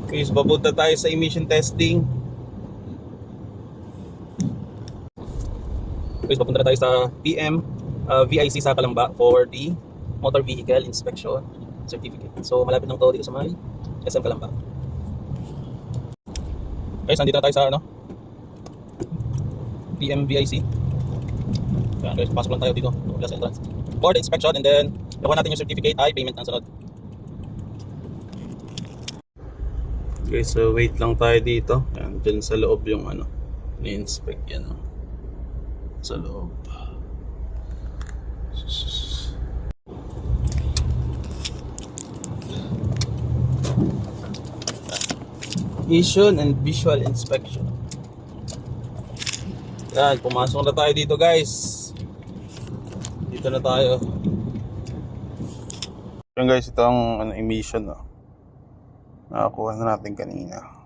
Okay, so papunta tayo sa emission testing. Okay, so papunta na tayo sa PM VIC sa Calamba for the Motor Vehicle Inspection Certificate. So malapit lang to dito sa may SM Calamba. Guys, nandito na tayo sa PM VIC. Kaya guys, pasok lang tayo dito sa entrance for the inspection, and then nakuha natin yung certificate ay payment ng sunod. Okay, so wait lang tayo dito. Yan, dyan sa loob yung ni-inspect yan sa loob. Vision and visual inspection. Yan, pumasok na tayo dito guys. Dito na tayo. Yan guys, ito ang emission nakakuha na natin kanina.